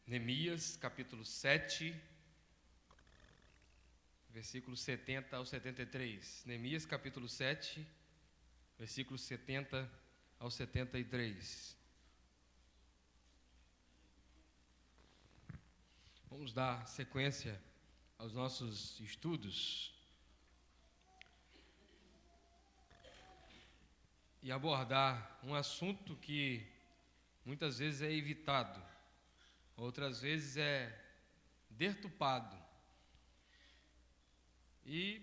Neemias, capítulo 7, versículos 70 ao 73. Neemias, capítulo 7, versículos 70 ao 73. Vamos dar sequência aos nossos estudos e abordar um assunto que muitas vezes é evitado, outras vezes é deturpado e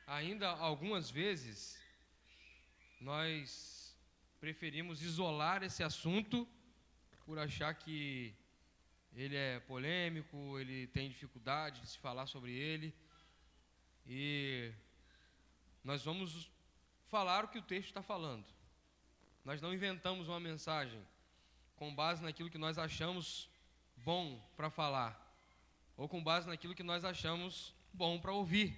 ainda algumas vezes nós preferimos isolar esse assunto por achar que ele é polêmico, ele tem dificuldade de se falar sobre ele, e nós vamos falar o que o texto está falando. Nós não inventamos uma mensagem com base naquilo que nós achamos bom para falar, ou com base naquilo que nós achamos bom para ouvir.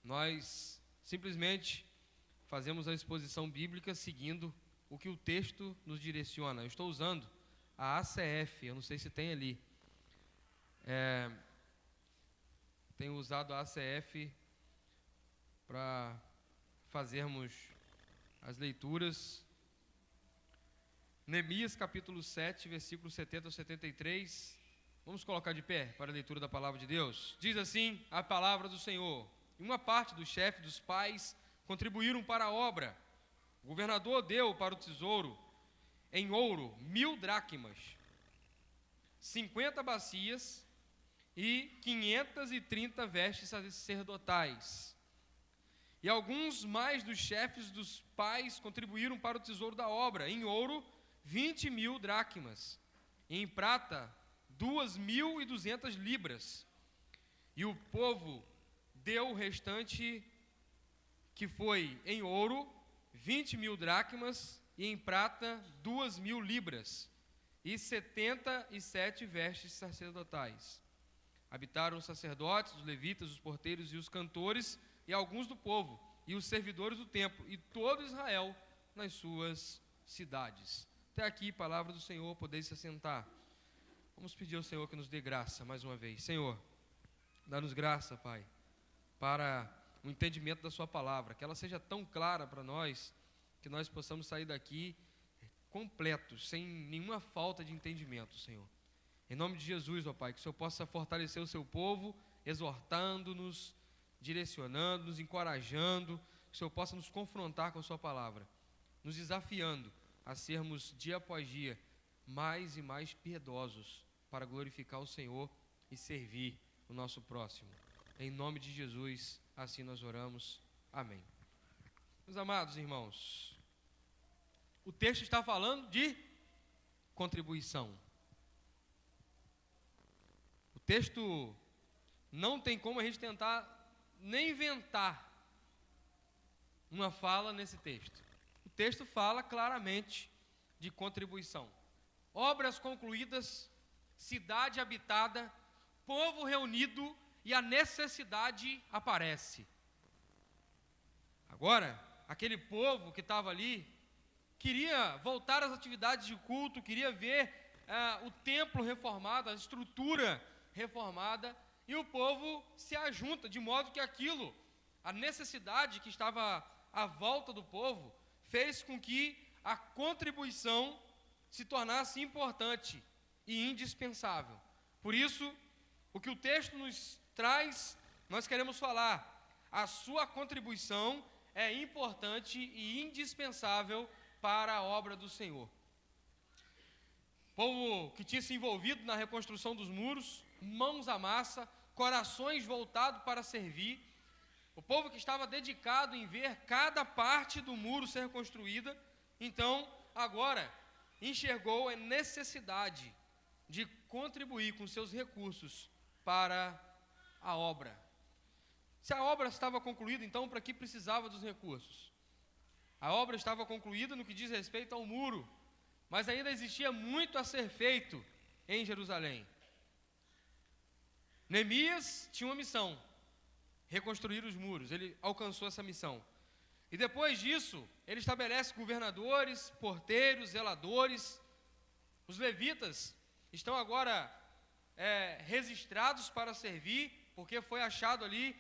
Nós simplesmente fazemos a exposição bíblica seguindo o que o texto nos direciona. Eu estou usando a ACF, eu não sei se tem ali. Tenho usado a ACF para fazermos as leituras. Neemias capítulo 7, versículos 70 ao 73. Vamos colocar de pé para a leitura da palavra de Deus. Diz assim a palavra do Senhor: e uma parte do chefe dos pais contribuíram para a obra. O governador deu para o tesouro em ouro 1000 dracmas, 50 bacias e 530 vestes sacerdotais. E alguns mais dos chefes dos pais contribuíram para o tesouro da obra, em ouro 20.000 dracmas, e em prata 2.200 libras. E o povo deu o restante, que foi em ouro 20.000 dracmas, e em prata 2.000 libras, e 77 vestes sacerdotais. Habitaram os sacerdotes, os levitas, os porteiros e os cantores, e alguns do povo, e os servidores do templo, e todo Israel nas suas cidades. Até aqui, palavra do Senhor, podeis se assentar. Vamos pedir ao Senhor que nos dê graça mais uma vez. Senhor, dá-nos graça, Pai, para o entendimento da sua palavra, que ela seja tão clara para nós, que nós possamos sair daqui completos, sem nenhuma falta de entendimento, Senhor. Em nome de Jesus, ó Pai, que o Senhor possa fortalecer o seu povo, exortando-nos, direcionando-nos, encorajando, que o Senhor possa nos confrontar com a sua palavra, nos desafiando a sermos dia após dia mais e mais piedosos para glorificar o Senhor e servir o nosso próximo. Em nome de Jesus, assim nós oramos. Amém. Meus amados irmãos, o texto está falando de contribuição. O texto não tem como a gente tentar nem inventar uma fala nesse texto. O texto fala claramente de contribuição. Obras concluídas, cidade habitada, povo reunido, e a necessidade aparece. Agora, aquele povo que estava ali queria voltar às atividades de culto, queria ver o templo reformado, a estrutura reformada, e o povo se ajunta, de modo que aquilo, a necessidade que estava à volta do povo, fez com que a contribuição se tornasse importante e indispensável. Por isso, o que o texto nos traz, nós queremos falar: a sua contribuição é importante e indispensável para a obra do Senhor. O povo que tinha se envolvido na reconstrução dos muros, mãos à massa, corações voltados para servir, o povo que estava dedicado em ver cada parte do muro ser construída, então agora enxergou a necessidade de contribuir com seus recursos para a obra. Se a obra estava concluída, então para que precisava dos recursos? A obra estava concluída no que diz respeito ao muro, mas ainda existia muito a ser feito em Jerusalém. Neemias tinha uma missão: reconstruir os muros. Ele alcançou essa missão. E depois disso, ele estabelece governadores, porteiros, zeladores. Os levitas estão agora registrados para servir, porque foi achado ali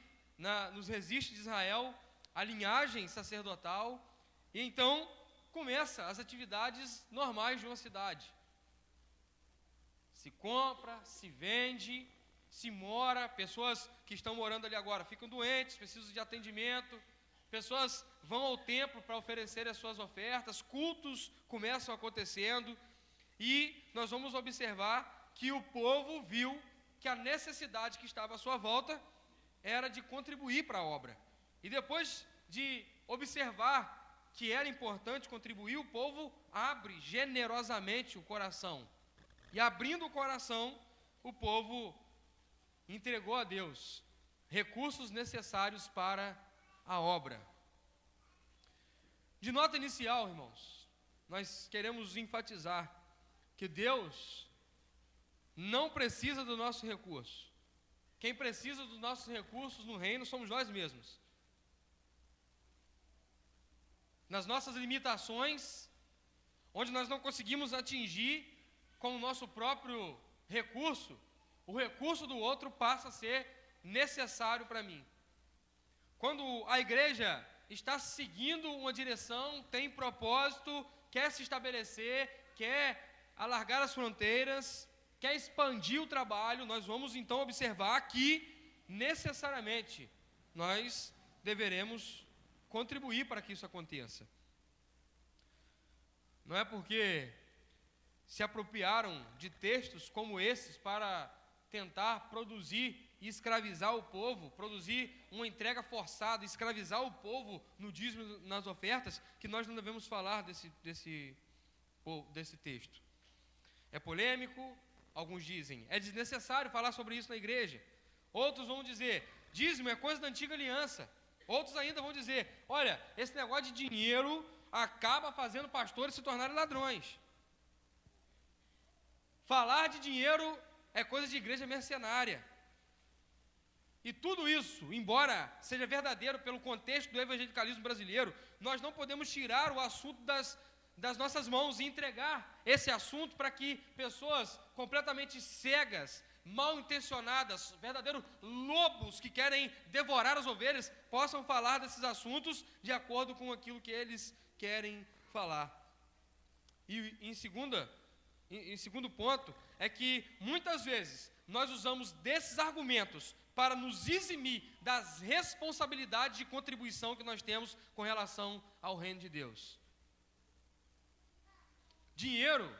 nos registros de Israel a linhagem sacerdotal, e então começa as atividades normais de uma cidade. Se compra, se vende, se mora, pessoas que estão morando ali agora ficam doentes, precisam de atendimento, pessoas vão ao templo para oferecer as suas ofertas, cultos começam acontecendo, e nós vamos observar que o povo viu que a necessidade que estava à sua volta era de contribuir para a obra. E depois de observar que era importante contribuir, o povo abre generosamente o coração. E abrindo o coração, o povo entregou a Deus recursos necessários para a obra. De nota inicial, irmãos, nós queremos enfatizar que Deus não precisa do nosso recurso. Quem precisa dos nossos recursos no reino somos nós mesmos. Nas nossas limitações, onde nós não conseguimos atingir com o nosso próprio recurso, o recurso do outro passa a ser necessário para mim. Quando a igreja está seguindo uma direção, tem propósito, quer se estabelecer, quer alargar as fronteiras, quer expandir o trabalho, nós vamos então observar que necessariamente nós deveremos contribuir para que isso aconteça. Não é porque se apropriaram de textos como esses para tentar produzir e escravizar o povo, produzir uma entrega forçada, escravizar o povo no dízimo, nas ofertas, que nós não devemos falar desse texto. É polêmico, alguns dizem, é desnecessário falar sobre isso na igreja. Outros vão dizer, dízimo é coisa da antiga aliança. Outros ainda vão dizer, olha, esse negócio de dinheiro acaba fazendo pastores se tornarem ladrões. Falar de dinheiro é coisa de igreja mercenária. E tudo isso, embora seja verdadeiro pelo contexto do evangelicalismo brasileiro, nós não podemos tirar o assunto das nossas mãos e entregar esse assunto para que pessoas completamente cegas, mal intencionadas, verdadeiros lobos que querem devorar as ovelhas, possam falar desses assuntos de acordo com aquilo que eles querem falar. E em segundo ponto, é que muitas vezes nós usamos desses argumentos para nos eximir das responsabilidades de contribuição que nós temos com relação ao reino de Deus. Dinheiro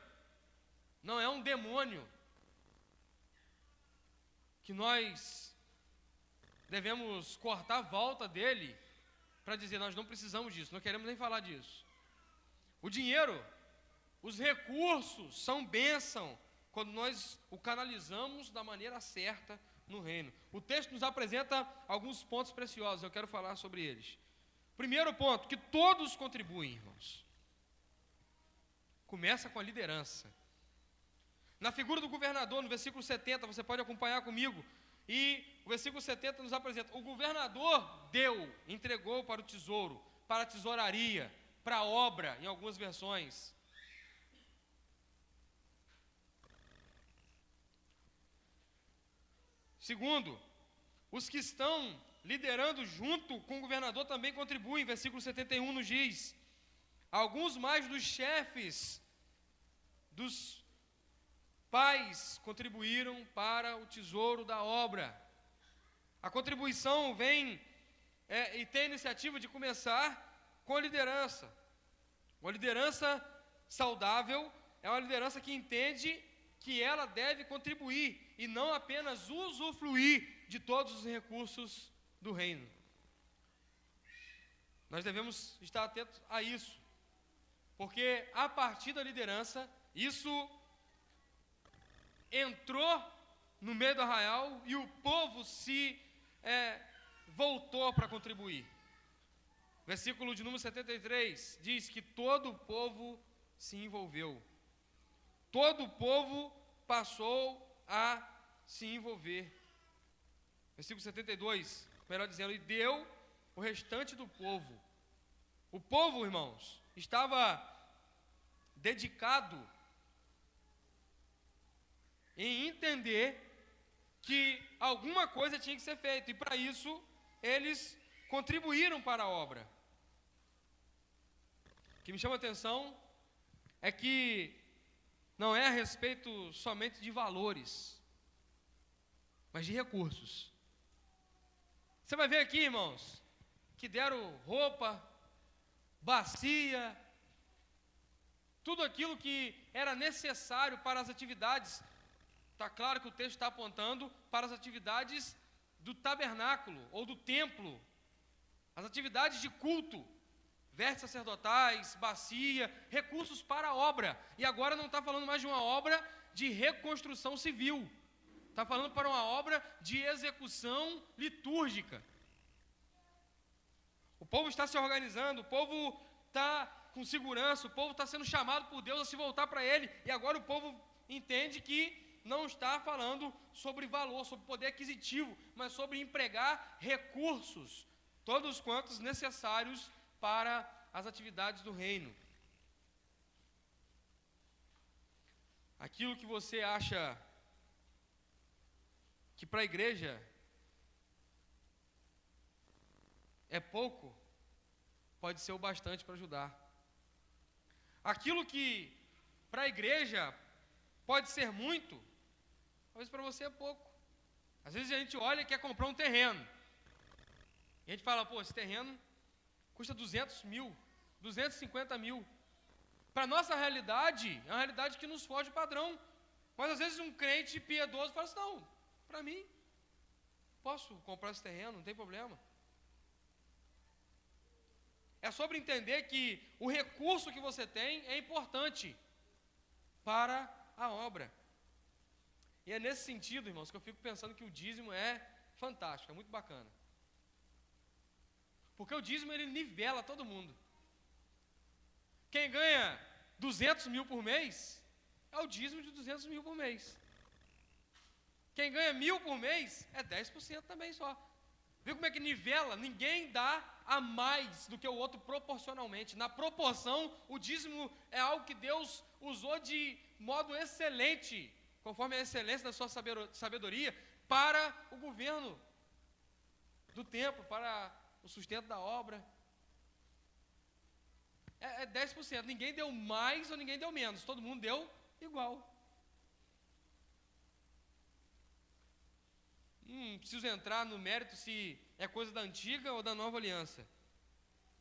não é um demônio que nós devemos cortar a volta dele para dizer, nós não precisamos disso, não queremos nem falar disso. O dinheiro, os recursos são bênção quando nós o canalizamos da maneira certa no reino. O texto nos apresenta alguns pontos preciosos, eu quero falar sobre eles. Primeiro ponto, que todos contribuem, irmãos. Começa com a liderança. Na figura do governador, no versículo 70, você pode acompanhar comigo, e o versículo 70 nos apresenta, o governador entregou para o tesouro, para a tesouraria, para a obra, em algumas versões. Segundo, os que estão liderando junto com o governador também contribuem, versículo 71 nos diz, alguns mais dos chefes dos pais contribuíram para o tesouro da obra. A contribuição vem e tem a iniciativa de começar com a liderança. Uma liderança saudável é uma liderança que entende que ela deve contribuir e não apenas usufruir de todos os recursos do reino. Nós devemos estar atentos a isso, porque a partir da liderança, isso entrou no meio do arraial e o povo se voltou para contribuir. Versículo de número 73 diz que todo o povo se envolveu. Todo o povo passou a se envolver. Versículo 72, melhor dizendo, e deu o restante do povo. O povo, irmãos, estava dedicado em entender que alguma coisa tinha que ser feita, e para isso eles contribuíram para a obra. O que me chama a atenção é que não é a respeito somente de valores, mas de recursos. Você vai ver aqui, irmãos, que deram roupa, bacia, tudo aquilo que era necessário para as atividades. Está claro que o texto está apontando para as atividades do tabernáculo ou do templo, as atividades de culto, vestes sacerdotais, bacia, recursos para a obra. E agora não está falando mais de uma obra de reconstrução civil, está falando para uma obra de execução litúrgica. O povo está se organizando, o povo está com segurança, o povo está sendo chamado por Deus a se voltar para Ele, e agora o povo entende que não está falando sobre valor, sobre poder aquisitivo, mas sobre empregar recursos, todos quantos necessários para as atividades do reino. Aquilo que você acha que para a igreja é pouco, pode ser o bastante para ajudar. Aquilo que para a igreja pode ser muito, talvez para você é pouco. Às vezes a gente olha e quer comprar um terreno, e a gente fala, pô, esse terreno custa 200 mil, 250 mil. Para a nossa realidade, é uma realidade que nos foge do padrão. Mas às vezes um crente piedoso fala assim, não, para mim, posso comprar esse terreno, não tem problema. É sobre entender que o recurso que você tem é importante para a obra. E é nesse sentido, irmãos, que eu fico pensando que o dízimo é fantástico, é muito bacana. Porque o dízimo, ele nivela todo mundo. Quem ganha 200 mil por mês, é o dízimo de 200 mil por mês. Quem ganha 1.000 por mês, é 10% também só. Viu como é que nivela? Ninguém dá a mais do que o outro proporcionalmente. Na proporção, o dízimo é algo que Deus usou de modo excelente, conforme a excelência da sua sabedoria, para o governo do templo, para o sustento da obra. É 10%. Ninguém deu mais ou ninguém deu menos. Todo mundo deu igual. Preciso entrar no mérito se é coisa da antiga ou da nova aliança.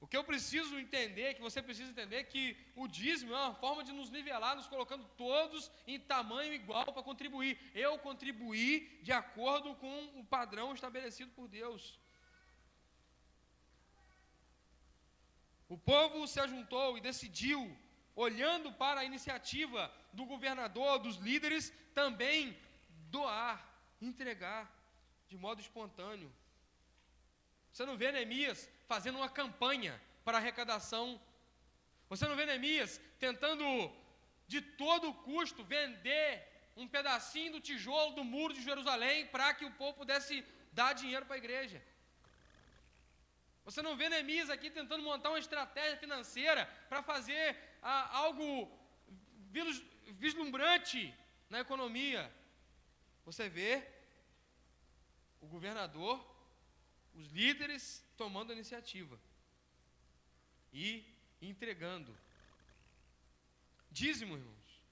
O que eu preciso entender, que você precisa entender, que o dízimo é uma forma de nos nivelar, nos colocando todos em tamanho igual para contribuir. Eu contribuí de acordo com o padrão estabelecido por Deus. O povo se ajuntou e decidiu, olhando para a iniciativa do governador, dos líderes, também doar, entregar de modo espontâneo. Você não vê Neemias fazendo uma campanha para arrecadação. Você não vê Neemias tentando de todo custo vender um pedacinho do tijolo do muro de Jerusalém para que o povo pudesse dar dinheiro para a igreja. Você não vê Neemias aqui tentando montar uma estratégia financeira para fazer algo vislumbrante na economia. Você vê o governador, os líderes tomando a iniciativa e entregando. Dízimo, irmãos,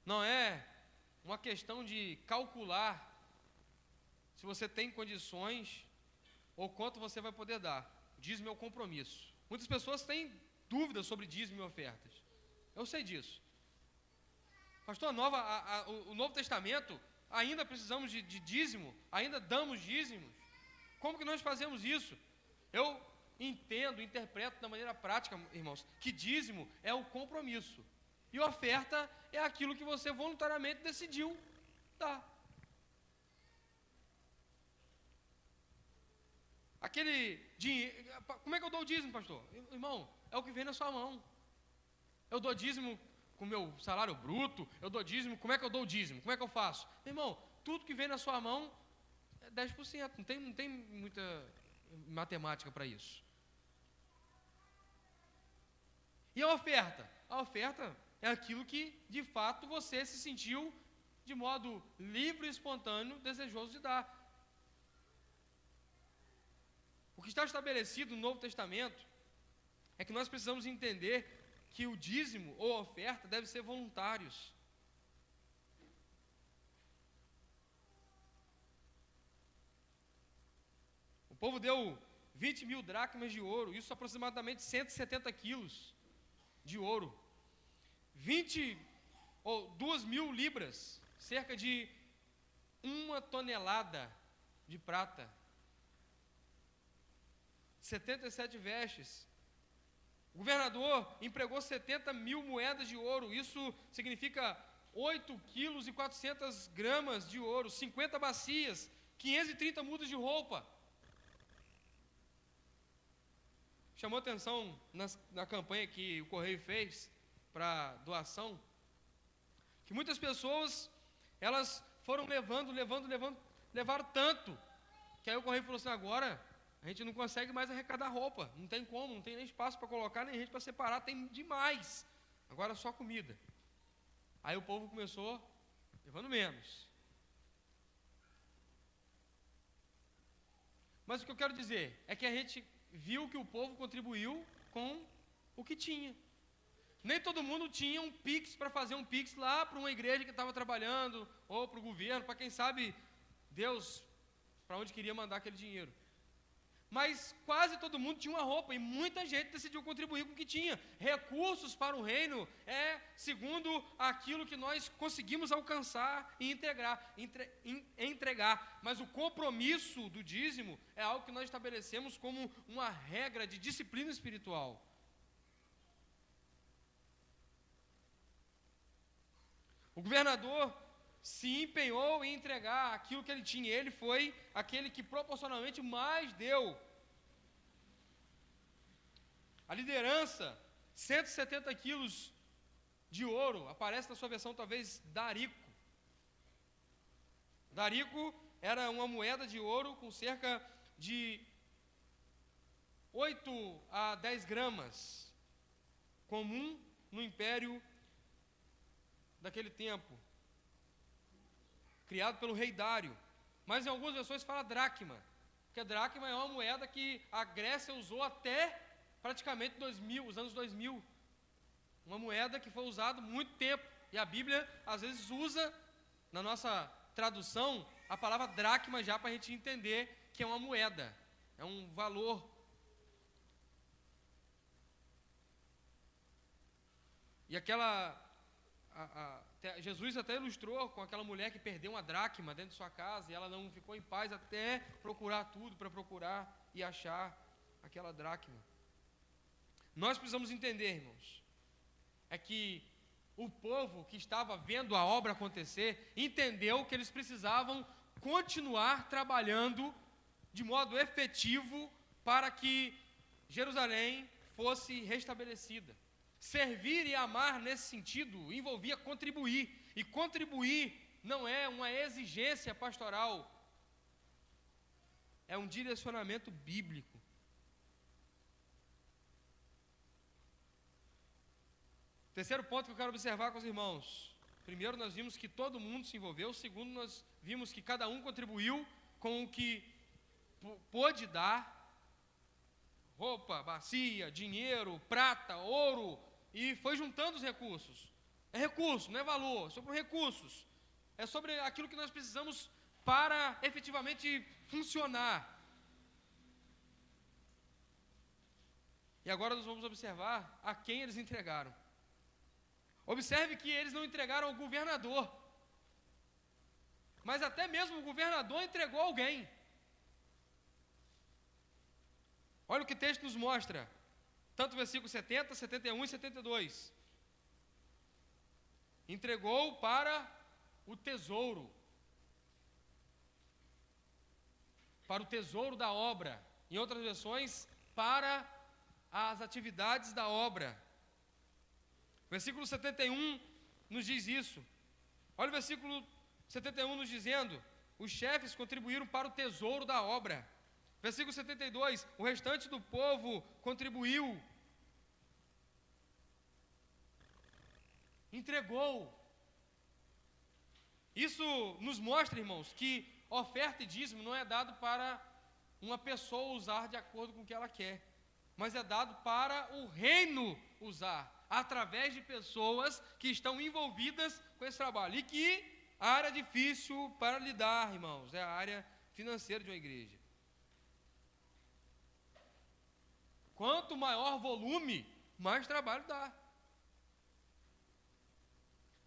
não é uma questão de calcular se você tem condições ou quanto você vai poder dar. O dízimo é o compromisso. Muitas pessoas têm dúvidas sobre dízimo e ofertas. Eu sei disso. Pastor, o Novo Testamento, ainda precisamos de dízimo? Ainda damos dízimos? Como que nós fazemos isso? Eu interpreto da maneira prática, irmãos, que dízimo é o compromisso. E oferta é aquilo que você voluntariamente decidiu dar. Aquele dinheiro, como é que eu dou o dízimo, pastor? Irmão, é o que vem na sua mão. Eu dou dízimo com o meu salário bruto, eu dou dízimo, como é que eu dou o dízimo? Como é que eu faço? Irmão, tudo que vem na sua mão é 10%, não tem muita matemática para isso. E a oferta? A oferta é aquilo que, de fato, você se sentiu de modo livre e espontâneo, desejoso de dar. O que está estabelecido no Novo Testamento é que nós precisamos entender que o dízimo ou a oferta devem ser voluntários. O povo deu 20 mil dracmas de ouro, isso aproximadamente 170 quilos de ouro. 20 ou 2 mil libras, cerca de 1 tonelada de prata. 77 vestes. O governador empregou 70 mil moedas de ouro, isso significa 8 quilos e 400 gramas de ouro, 50 bacias, 530 mudas de roupa. Chamou atenção na campanha que o Correio fez para doação, que muitas pessoas, elas foram levaram tanto, que aí o Correio falou assim, agora a gente não consegue mais arrecadar roupa, não tem como, não tem nem espaço para colocar, nem gente para separar, tem demais, agora só comida. Aí o povo começou levando menos. Mas o que eu quero dizer é que a gente viu que o povo contribuiu com o que tinha. Nem todo mundo tinha um Pix para fazer um Pix lá para uma igreja que estava trabalhando, ou para o governo, para quem sabe Deus, para onde queria mandar aquele dinheiro. Mas quase todo mundo tinha uma roupa, e muita gente decidiu contribuir com o que tinha. Recursos para o reino é segundo aquilo que nós conseguimos alcançar e entregar. Mas o compromisso do dízimo é algo que nós estabelecemos como uma regra de disciplina espiritual. O governador se empenhou em entregar aquilo que ele tinha. Ele foi aquele que proporcionalmente mais deu. A liderança, 170 quilos de ouro, aparece na sua versão talvez darico. Darico era uma moeda de ouro com cerca de 8 a 10 gramas, comum no império daquele tempo, criado pelo rei Dário. Mas em algumas versões fala dracma, porque a dracma é uma moeda que a Grécia usou até praticamente os anos 2000. Uma moeda que foi usada muito tempo, e a Bíblia às vezes usa, na nossa tradução, a palavra dracma já para a gente entender que é uma moeda, é um valor. E Jesus até ilustrou com aquela mulher que perdeu uma dracma dentro de sua casa, e ela não ficou em paz até procurar tudo, para procurar e achar aquela dracma. Nós precisamos entender, irmãos, é que o povo que estava vendo a obra acontecer, entendeu que eles precisavam continuar trabalhando de modo efetivo para que Jerusalém fosse restabelecida. Servir e amar nesse sentido envolvia contribuir, e contribuir não é uma exigência pastoral, é um direcionamento bíblico. Terceiro ponto que eu quero observar com os irmãos. Primeiro, nós vimos que todo mundo se envolveu. Segundo, nós vimos que cada um contribuiu com o que pôde dar. Roupa, bacia, dinheiro, prata, ouro, e foi juntando os recursos. É recurso, não é valor, é sobre recursos. É sobre aquilo que nós precisamos para efetivamente funcionar. E agora nós vamos observar a quem eles entregaram. Observe que eles não entregaram ao governador, mas até mesmo o governador entregou alguém. Olha o que o texto nos mostra, tanto o versículo 70, 71 e 72. Entregou para o tesouro da obra. Em outras versões, para as atividades da obra. Versículo 71 nos diz isso. Olha o versículo 71 nos dizendo: os chefes contribuíram para o tesouro da obra. Versículo 72, o restante do povo contribuiu. Entregou. Isso nos mostra, irmãos, que oferta e dízimo não é dado para uma pessoa usar de acordo com o que ela quer, mas é dado para o reino usar, através de pessoas que estão envolvidas com esse trabalho. E que a área difícil para lidar, irmãos, é a área financeira de uma igreja. Quanto maior volume, mais trabalho dá.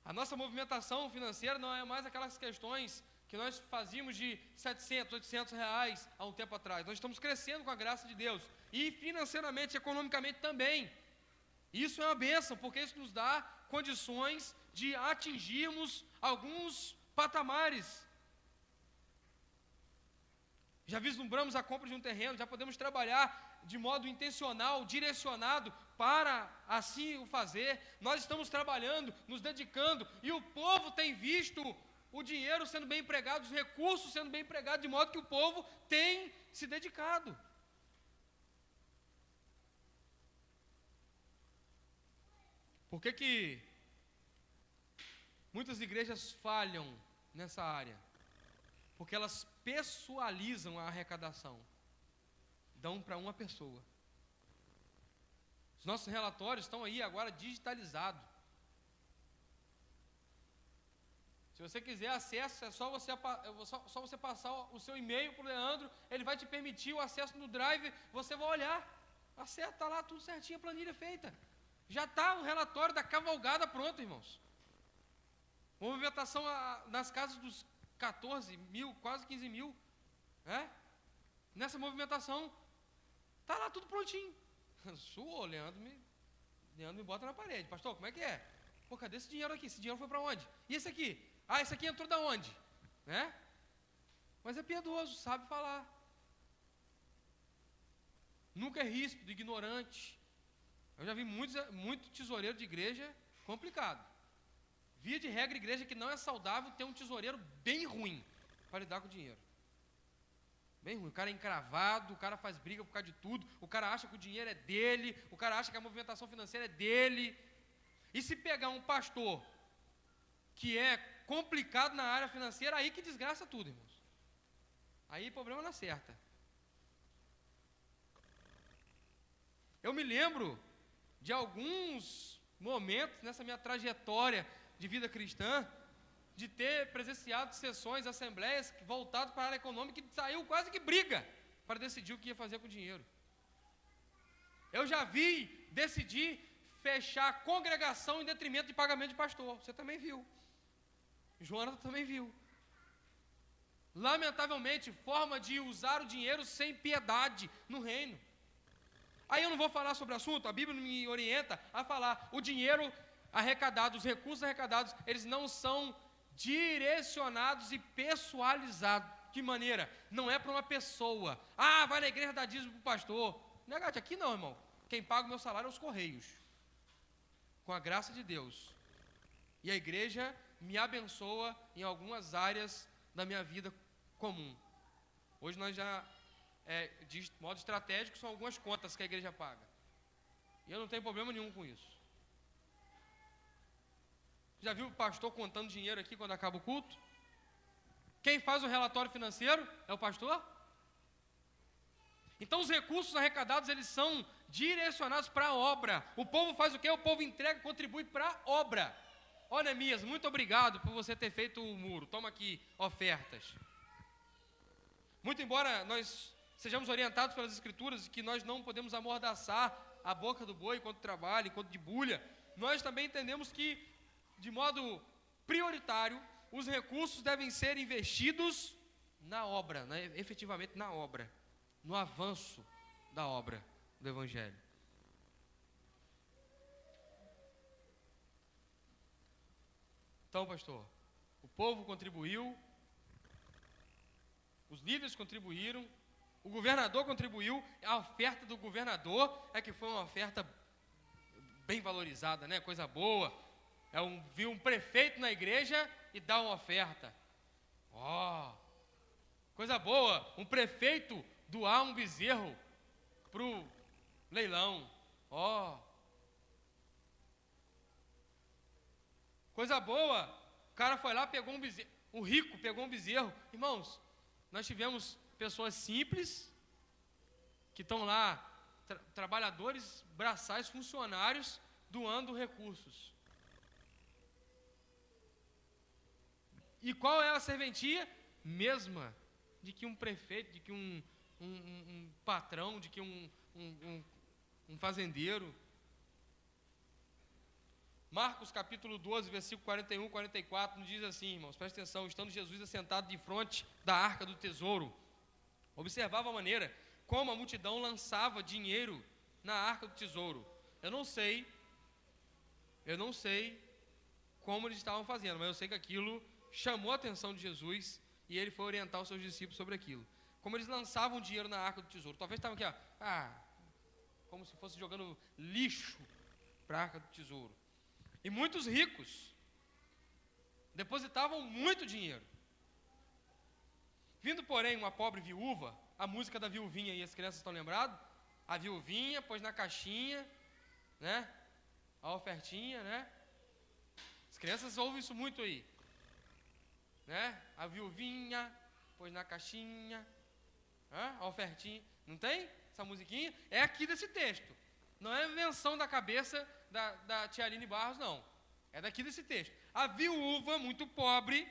A nossa movimentação financeira não é mais aquelas questões que nós fazíamos de 700, 800 reais há um tempo atrás. Nós estamos crescendo com a graça de Deus. E financeiramente, economicamente também. Isso é uma bênção, porque isso nos dá condições de atingirmos alguns patamares. Já vislumbramos a compra de um terreno, já podemos trabalhar de modo intencional, direcionado para assim o fazer. Nós estamos trabalhando, nos dedicando, e o povo tem visto o dinheiro sendo bem empregado, os recursos sendo bem empregados, de modo que o povo tem se dedicado. Por que muitas igrejas falham nessa área? Porque elas pessoalizam a arrecadação, dão para uma pessoa. Os nossos relatórios estão aí agora digitalizados. Se você quiser acesso, é só você passar o seu e-mail para o Leandro, ele vai te permitir o acesso no Drive, você vai olhar, acerta, está lá tudo certinho, a planilha feita. Já está o relatório da cavalgada pronto, irmãos. Movimentação nas casas dos 14 mil, quase 15 mil, nessa movimentação, está lá tudo prontinho. Suou, Leandro me bota na parede. Pastor, como é que é? Pô, cadê esse dinheiro aqui? Esse dinheiro foi para onde? E esse aqui? Ah, esse aqui entrou da onde? Mas é piedoso, sabe falar. Nunca é ríspido, ignorante. Eu já vi muito tesoureiro de igreja complicado. Via de regra, igreja que não é saudável ter um tesoureiro bem ruim para lidar com o dinheiro. Bem ruim. O cara é encravado, o cara faz briga por causa de tudo, o cara acha que o dinheiro é dele, o cara acha que a movimentação financeira é dele. E se pegar um pastor que é complicado na área financeira, aí que desgraça tudo, irmãos. Aí o problema não acerta. Eu me lembro de alguns momentos nessa minha trajetória de vida cristã, de ter presenciado sessões, assembleias voltadas para a área econômica, que saiu quase que briga para decidir o que ia fazer com o dinheiro. Eu já vi decidir fechar congregação em detrimento de pagamento de pastor. Você também viu. Joana também viu. Lamentavelmente, forma de usar o dinheiro sem piedade no reino. Aí eu não vou falar sobre o assunto, a Bíblia me orienta a falar. O dinheiro arrecadado, os recursos arrecadados, eles não são direcionados e pessoalizados. Que maneira? Não é para uma pessoa. Ah, vai na igreja dar dízimo para o pastor. Negate, aqui não, irmão. Quem paga o meu salário é os correios. Com a graça de Deus. E a igreja me abençoa em algumas áreas da minha vida comum. Hoje nós já, de modo estratégico, são algumas contas que a igreja paga. E eu não tenho problema nenhum com isso. Já viu o pastor contando dinheiro aqui quando acaba o culto? Quem faz o relatório financeiro é o pastor? Então os recursos arrecadados, eles são direcionados para a obra. O povo faz o quê? O povo entrega, contribui para a obra. Ó, Neemias, muito obrigado por você ter feito o muro. Toma aqui ofertas. Muito embora nós sejamos orientados pelas Escrituras que nós não podemos amordaçar a boca do boi enquanto trabalha, enquanto debulha, nós também entendemos que, de modo prioritário, os recursos devem ser investidos na obra, efetivamente na obra, no avanço da obra do Evangelho. Então, pastor, o povo contribuiu, os líderes contribuíram, o governador contribuiu, a oferta do governador é que foi uma oferta bem valorizada, né? Coisa boa. Viu um prefeito na igreja e dá uma oferta. Coisa boa, um prefeito doar um bezerro para o leilão. Coisa boa, o cara foi lá, pegou um bezerro. o rico pegou um bezerro. Irmãos, nós tivemos pessoas simples, que estão lá, trabalhadores, braçais, funcionários, doando recursos. E qual é a serventia? Mesma de que um prefeito, de que um patrão, de que um fazendeiro. Marcos capítulo 12, versículo 41 e 44, nos diz assim, irmãos, presta atenção: estando Jesus assentado de frente da arca do tesouro, observava a maneira como a multidão lançava dinheiro na arca do tesouro. Eu não sei como eles estavam fazendo, mas eu sei que aquilo chamou a atenção de Jesus e ele foi orientar os seus discípulos sobre aquilo. Como eles lançavam dinheiro na arca do tesouro. Talvez estavam aqui, como se fosse jogando lixo para a arca do tesouro. E muitos ricos depositavam muito dinheiro. Vindo, porém, uma pobre viúva, a música da viuvinha aí, as crianças estão lembradas? A viuvinha pôs na caixinha, né? A ofertinha, né? As crianças ouvem isso muito aí, né? A viuvinha pôs na caixinha, a ofertinha. Não tem essa musiquinha? É aqui desse texto. Não é invenção da cabeça da tia Aline Barros, não. É daqui desse texto. A viúva, muito pobre,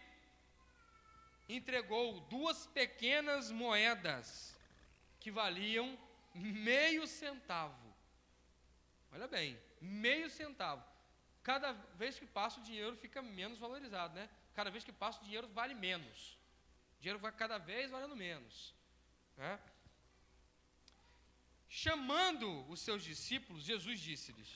entregou 2 pequenas moedas que valiam meio centavo. Olha bem, meio centavo. Cada vez que passa o dinheiro fica menos valorizado, né? Cada vez que passa o dinheiro vale menos. O dinheiro vai cada vez valendo menos, né? Chamando os seus discípulos, Jesus disse-lhes: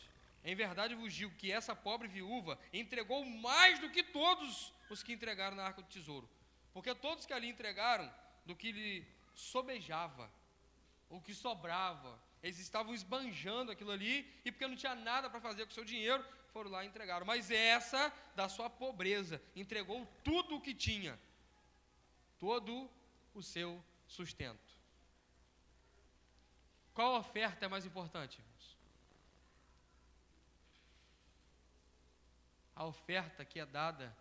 em verdade vos digo que essa pobre viúva entregou mais do que todos os que entregaram na arca do tesouro. Porque todos que ali entregaram, do que lhe sobejava, o que sobrava, eles estavam esbanjando aquilo ali, e porque não tinha nada para fazer com o seu dinheiro, foram lá e entregaram. Mas essa, da sua pobreza, entregou tudo o que tinha, todo o seu sustento. Qual oferta é mais importante, irmãos? A oferta que é dada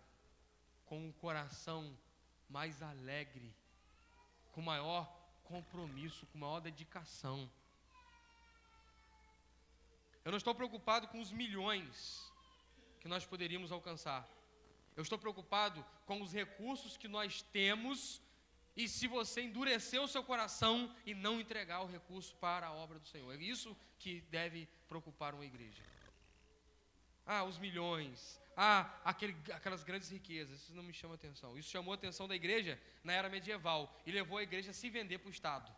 com um coração mais alegre, com maior compromisso, com maior dedicação. Eu não estou preocupado com os milhões que nós poderíamos alcançar. Eu estou preocupado com os recursos que nós temos, e se você endurecer o seu coração e não entregar o recurso para a obra do Senhor. É isso que deve preocupar uma igreja. Os milhões, aquelas grandes riquezas, isso não me chama atenção. Isso chamou a atenção da igreja na era medieval e levou a igreja a se vender para o Estado.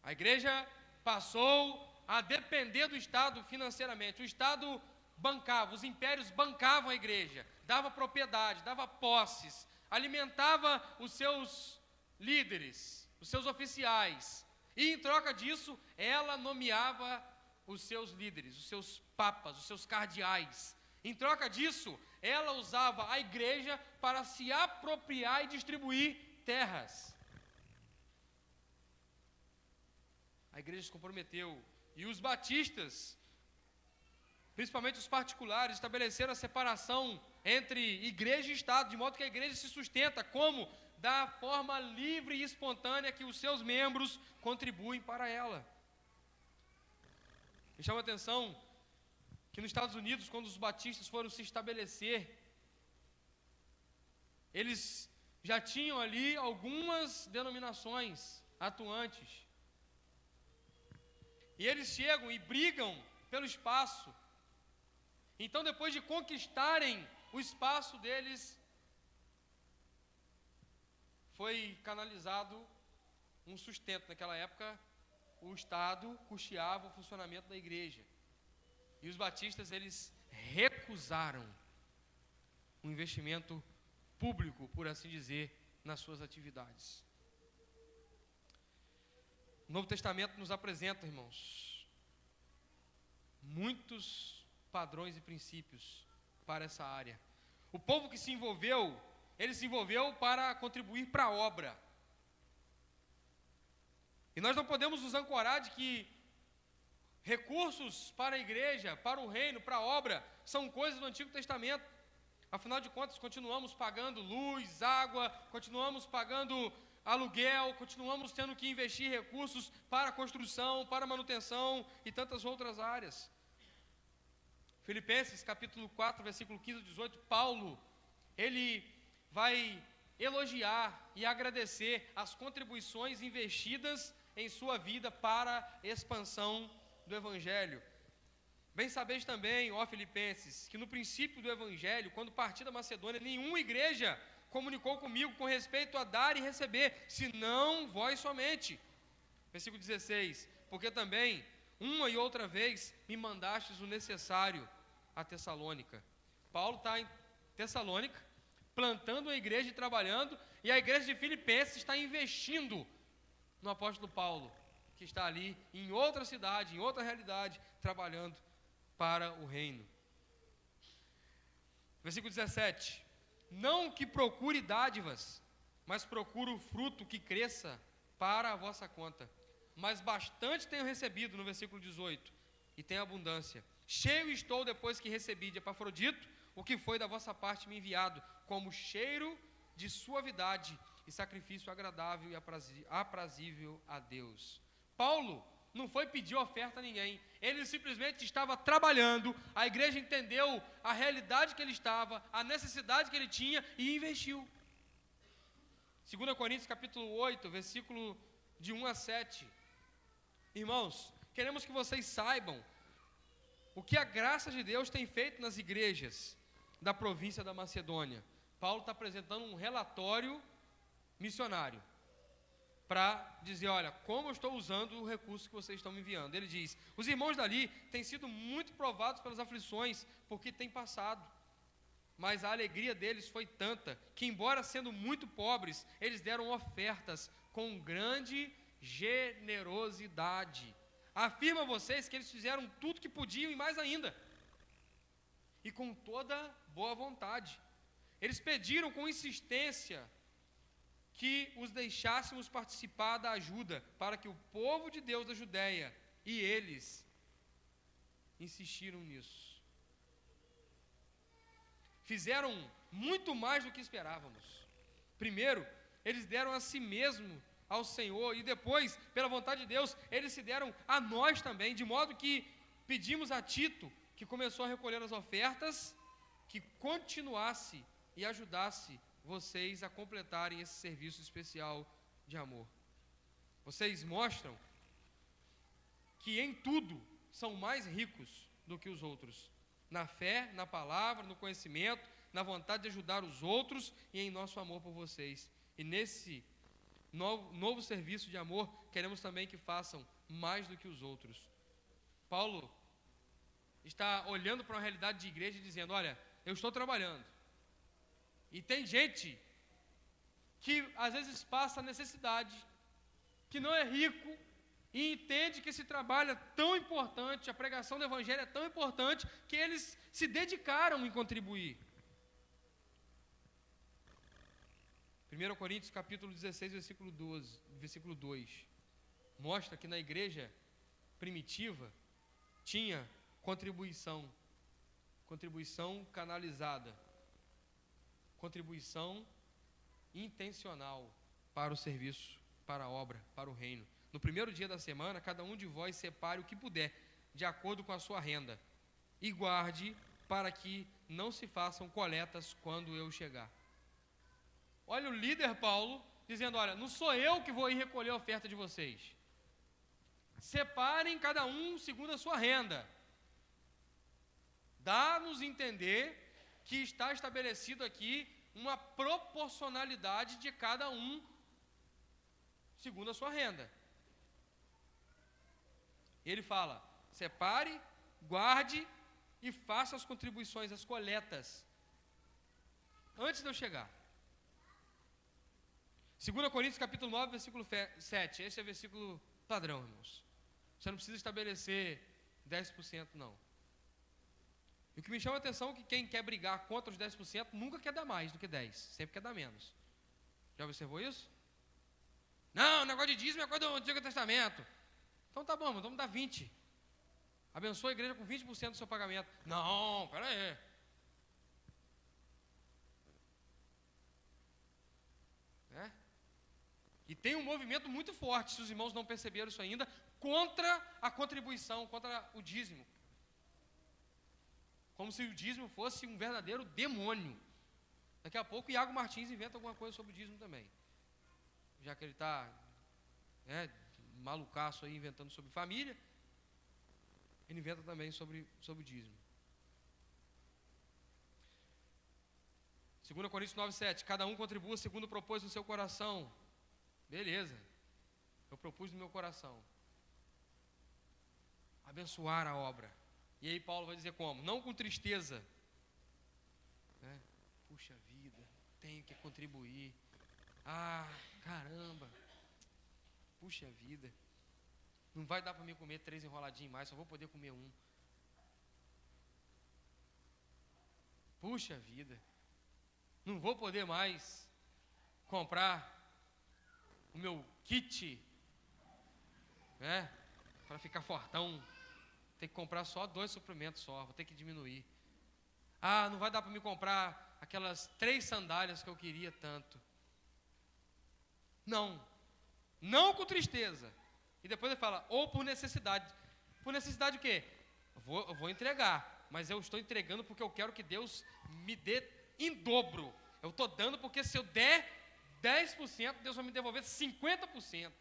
A igreja passou a depender do Estado financeiramente. O Estado bancava, os impérios bancavam a igreja, dava propriedade, dava posses, alimentava os seus líderes, os seus oficiais, e em troca disso, ela nomeava os seus líderes, os seus papas, os seus cardeais. Em troca disso, ela usava a igreja para se apropriar e distribuir terras. A igreja se comprometeu, e os batistas, principalmente os particulares, estabeleceram a separação entre igreja e Estado, de modo que a igreja se sustenta como? Da forma livre e espontânea que os seus membros contribuem para ela. Me chama a atenção que nos Estados Unidos, quando os batistas foram se estabelecer, eles já tinham ali algumas denominações atuantes. E eles chegam e brigam pelo espaço. Então, depois de conquistarem o espaço deles, foi canalizado um sustento. Naquela época, o Estado custeava o funcionamento da igreja. E os batistas, eles recusaram um investimento público, por assim dizer, nas suas atividades. O Novo Testamento nos apresenta, irmãos, muitos padrões e princípios para essa área. O povo que se envolveu, ele se envolveu para contribuir para a obra. E nós não podemos nos ancorar de que recursos para a igreja, para o reino, para a obra, são coisas do Antigo Testamento. Afinal de contas, continuamos pagando luz, água, continuamos pagando aluguel, continuamos tendo que investir recursos para construção, para manutenção e tantas outras áreas. Filipenses capítulo 4, versículo 15 e 18, Paulo, ele vai elogiar e agradecer as contribuições investidas em sua vida para a expansão do Evangelho. Bem sabeis também, ó Filipenses, que no princípio do Evangelho, quando parti da Macedônia, nenhuma igreja comunicou comigo com respeito a dar e receber, senão vós somente. Versículo 16, porque também, uma e outra vez, me mandastes o necessário a Tessalônica. Paulo está em Tessalônica, plantando uma igreja e trabalhando, e a igreja de Filipenses está investindo no apóstolo Paulo, que está ali em outra cidade, em outra realidade, trabalhando para o reino. Versículo 17, não que procure dádivas, mas procuro o fruto que cresça para a vossa conta, mas bastante tenho recebido, no versículo 18, e tenho abundância. Cheio estou depois que recebi de Epafrodito o que foi da vossa parte me enviado, como cheiro de suavidade e sacrifício agradável e aprazível a Deus. Paulo não foi pedir oferta a ninguém, ele simplesmente estava trabalhando, a igreja entendeu a realidade que ele estava, a necessidade que ele tinha e investiu. 2 Coríntios capítulo 8, versículo de 1 a 7. Irmãos, queremos que vocês saibam o que a graça de Deus tem feito nas igrejas da província da Macedônia. Paulo está apresentando um relatório missionário para dizer, olha, como eu estou usando o recurso que vocês estão me enviando. Ele diz, os irmãos dali têm sido muito provados pelas aflições, porque têm passado. Mas a alegria deles foi tanta, que embora sendo muito pobres, eles deram ofertas com grande generosidade. Afirmo a vocês que eles fizeram tudo que podiam e mais ainda, e com toda boa vontade. Eles pediram com insistência que os deixássemos participar da ajuda, para que o povo de Deus da Judéia, e eles insistiram nisso. Fizeram muito mais do que esperávamos. Primeiro, eles deram a si mesmo ao Senhor, e depois, pela vontade de Deus, eles se deram a nós também, de modo que pedimos a Tito, que começou a recolher as ofertas, que continuasse e ajudasse vocês a completarem esse serviço especial de amor. Vocês mostram que em tudo são mais ricos do que os outros, na fé, na palavra, no conhecimento, na vontade de ajudar os outros e em nosso amor por vocês. E nesse novo serviço de amor, queremos também que façam mais do que os outros. Paulo está olhando para uma realidade de igreja e dizendo, olha, eu estou trabalhando, e tem gente que às vezes passa necessidade, que não é rico, e entende que esse trabalho é tão importante, a pregação do Evangelho é tão importante, que eles se dedicaram em contribuir. 1 Coríntios capítulo 16, versículo 2, mostra que na igreja primitiva tinha contribuição canalizada, contribuição intencional para o serviço, para a obra, para o reino. No primeiro dia da semana, cada um de vós separe o que puder, de acordo com a sua renda, e guarde para que não se façam coletas quando eu chegar. Olha o líder Paulo dizendo, olha, não sou eu que vou ir recolher a oferta de vocês. Separem cada um segundo a sua renda. Dá-nos entender que está estabelecido aqui uma proporcionalidade de cada um segundo a sua renda. Ele fala, separe, guarde e faça as contribuições, as coletas, antes de eu chegar. 2 Coríntios capítulo 9, versículo 7, esse é o versículo padrão, irmãos. Você não precisa estabelecer 10% não. E o que me chama a atenção é que quem quer brigar contra os 10% nunca quer dar mais do que 10%, sempre quer dar menos. Já observou isso? Não, o negócio de dízimo é coisa do Antigo Testamento. Então tá bom, mas vamos dar 20%. Abençoa a igreja com 20% do seu pagamento. Não, pera aí. E tem um movimento muito forte, se os irmãos não perceberam isso ainda, contra a contribuição, contra o dízimo. Como se o dízimo fosse um verdadeiro demônio. Daqui a pouco, Iago Martins inventa alguma coisa sobre o dízimo também. Já que ele está malucaço aí, inventando sobre família, ele inventa também sobre o dízimo. 2 Coríntios 9:7, cada um contribua segundo propôs no seu coração. Beleza, eu propus no meu coração abençoar a obra. E aí Paulo vai dizer como? Não com tristeza, né? Puxa vida, tenho que contribuir. Ah, caramba, puxa vida, não vai dar para mim comer 3 enroladinhos mais, só vou poder comer um. Puxa vida, não vou poder mais comprar o meu kit, né, para ficar fortão. Tem que comprar só 2 suprimentos só, vou ter que diminuir. Ah, não vai dar para me comprar aquelas 3 sandálias que eu queria tanto. Não com tristeza. E depois ele fala, ou por necessidade. Por necessidade o quê? Eu vou entregar, mas eu estou entregando porque eu quero que Deus me dê em dobro. Eu estou dando porque se eu der 10%, Deus vai me devolver 50%.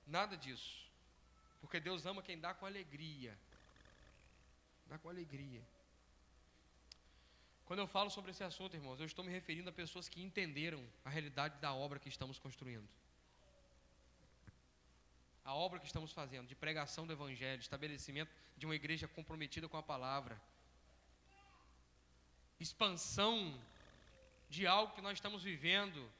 Nada disso. Porque Deus ama quem dá com alegria. Dá com alegria. Quando eu falo sobre esse assunto, irmãos, eu estou me referindo a pessoas que entenderam a realidade da obra que estamos construindo. A obra que estamos fazendo, de pregação do Evangelho, estabelecimento de uma igreja comprometida com a palavra, expansão de algo que nós estamos vivendo.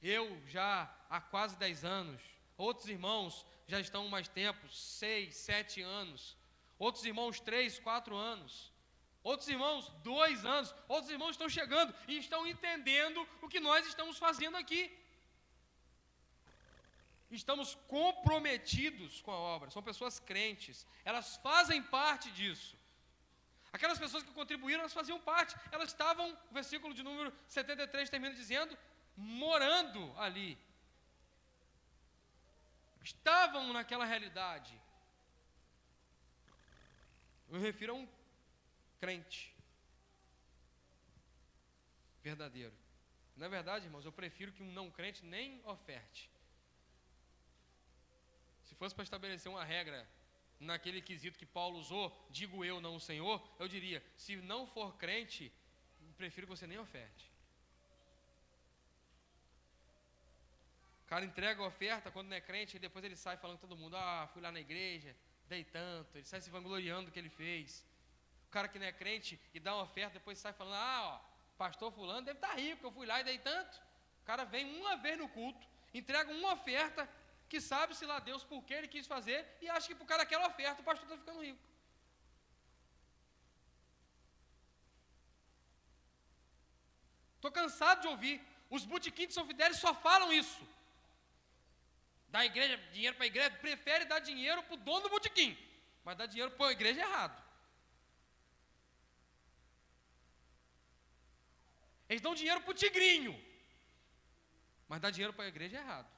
Eu já há quase 10 anos, outros irmãos já estão mais tempo, 6, 7 anos, outros irmãos 3, 4 anos, outros irmãos 2 anos, outros irmãos estão chegando e estão entendendo o que nós estamos fazendo aqui. Estamos comprometidos com a obra, são pessoas crentes, elas fazem parte disso. Aquelas pessoas que contribuíram, elas faziam parte, elas estavam, o versículo de número 73 termina dizendo, morando ali. Estavam naquela realidade. Eu me refiro a um crente verdadeiro. Na verdade, irmãos, eu prefiro que um não crente nem oferte. Se fosse para estabelecer uma regra naquele quesito que Paulo usou, digo eu, não o Senhor, eu diria, se não for crente, prefiro que você nem oferte. O cara entrega a oferta quando não é crente, e depois ele sai falando com todo mundo, fui lá na igreja, dei tanto, ele sai se vangloriando do que ele fez. O cara que não é crente e dá uma oferta, depois sai falando, pastor fulano deve estar rico, eu fui lá e dei tanto. O cara vem uma vez no culto, entrega uma oferta, que sabe-se lá Deus por que ele quis fazer, e acha que por causa daquela oferta o pastor está ficando rico. Estou cansado de ouvir, os botequins de São Fidélis só falam isso. Dá igreja, dinheiro para a igreja, prefere dar dinheiro para o dono do botequim, mas dá dinheiro para a igreja errado. Eles dão dinheiro para o tigrinho, mas dá dinheiro para a igreja errado.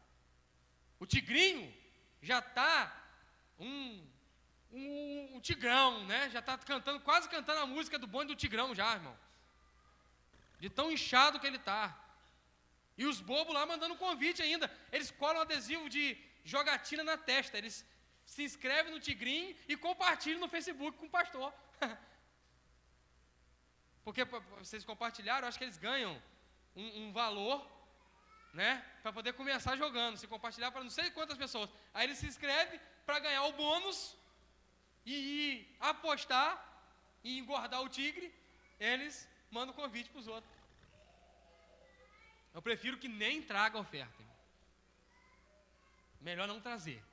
O tigrinho já está um tigrão, né? Já está quase cantando a música do bonde do tigrão já, irmão. De tão inchado que ele está. E os bobos lá mandando convite ainda. Eles colam adesivo de jogatina na testa. Eles se inscrevem no tigrinho e compartilham no Facebook com o pastor. Porque vocês compartilharam, eu acho que eles ganham um valor, né, para poder começar jogando, se compartilhar para não sei quantas pessoas. Aí ele se inscreve para ganhar o bônus e apostar e engordar o tigre, eles mandam convite para os outros. Eu prefiro que nem traga a oferta. Melhor não trazer.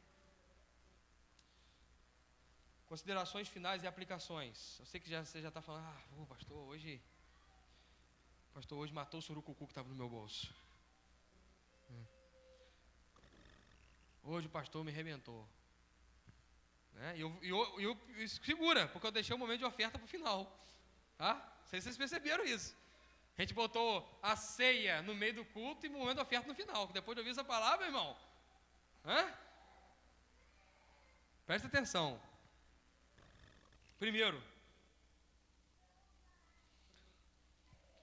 Considerações finais e aplicações. Eu sei que você já está falando, pastor, hoje matou o surucucu que estava no meu bolso. Hoje o pastor me arrebentou. Né? E eu segura, porque eu deixei o momento de oferta para o final. Tá? Não sei se vocês perceberam isso. A gente botou a ceia no meio do culto e o momento da oferta no final. Depois de ouvir essa palavra, irmão, presta atenção. Primeiro,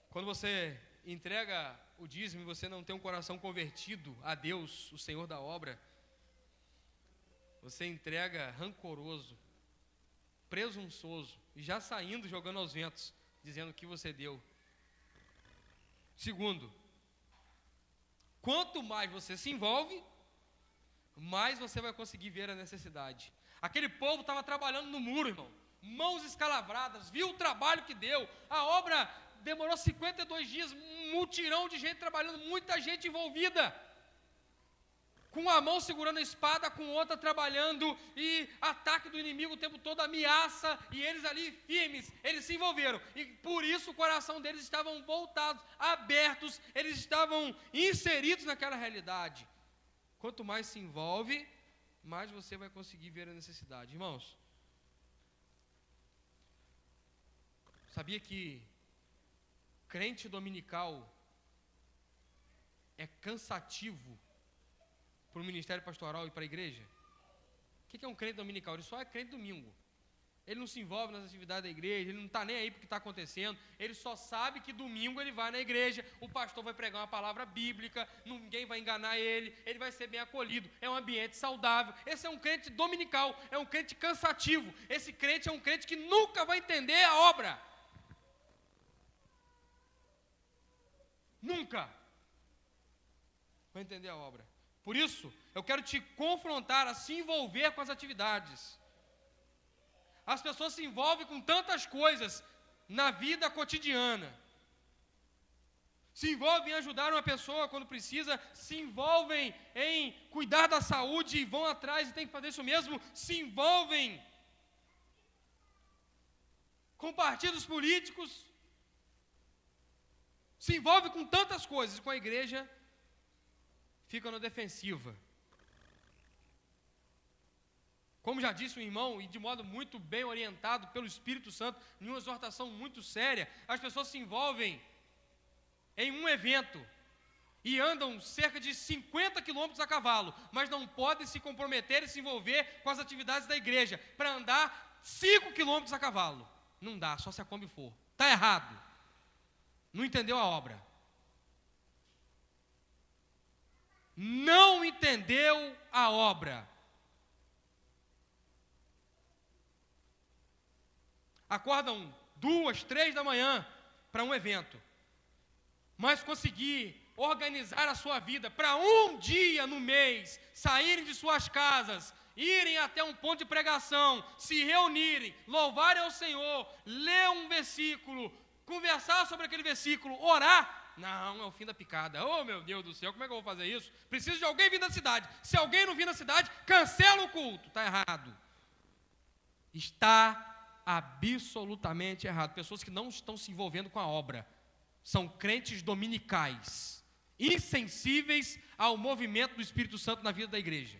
quando você entrega o dízimo e você não tem um coração convertido a Deus, o Senhor da obra, você entrega rancoroso, presunçoso, e já saindo jogando aos ventos, dizendo que você deu. Segundo, quanto mais você se envolve, mais você vai conseguir ver a necessidade. Aquele povo estava trabalhando no muro, irmão, mãos escalavradas, viu o trabalho que deu, a obra demorou 52 dias, um mutirão de gente trabalhando, muita gente envolvida, com uma mão segurando a espada, com outra trabalhando, e ataque do inimigo o tempo todo, ameaça, e eles ali firmes, eles se envolveram, e por isso o coração deles estavam voltados, abertos, eles estavam inseridos naquela realidade. Quanto mais se envolve, mais você vai conseguir ver a necessidade. Irmãos, sabia que crente dominical é cansativo para o ministério pastoral e para a igreja? O que é um crente dominical? Ele só é crente domingo. Ele não se envolve nas atividades da igreja, ele não está nem aí para o que está acontecendo, ele só sabe que domingo ele vai na igreja, o pastor vai pregar uma palavra bíblica, ninguém vai enganar ele vai ser bem acolhido, é um ambiente saudável. Esse é um crente dominical, é um crente cansativo, esse crente é um crente que nunca vai entender a obra. Nunca vai entender a obra. Por isso, eu quero te confrontar a se envolver com as atividades. As pessoas se envolvem com tantas coisas na vida cotidiana. Se envolvem em ajudar uma pessoa quando precisa, se envolvem em cuidar da saúde e vão atrás e tem que fazer isso mesmo, se envolvem com partidos políticos, se envolve com tantas coisas, com a igreja fica na defensiva. Como já disse o irmão, e de modo muito bem orientado pelo Espírito Santo, em uma exortação muito séria, as pessoas se envolvem em um evento e andam cerca de 50 quilômetros a cavalo, mas não podem se comprometer e se envolver com as atividades da igreja para andar 5 quilômetros a cavalo. Não dá, só se a Kombi for. Está errado. Não entendeu a obra. Não entendeu a obra. Acordam 2, 3 da manhã para um evento, mas conseguir organizar a sua vida para um dia no mês, saírem de suas casas, irem até um ponto de pregação, se reunirem, louvarem ao Senhor, ler um versículo, conversar sobre aquele versículo, orar, não, é o fim da picada. Oh, meu Deus do céu, como é que eu vou fazer isso? Preciso de alguém vir da cidade. Se alguém não vir na cidade, cancela o culto. Está errado. Está absolutamente errado. Pessoas que não estão se envolvendo com a obra. São crentes dominicais, insensíveis ao movimento do Espírito Santo na vida da igreja.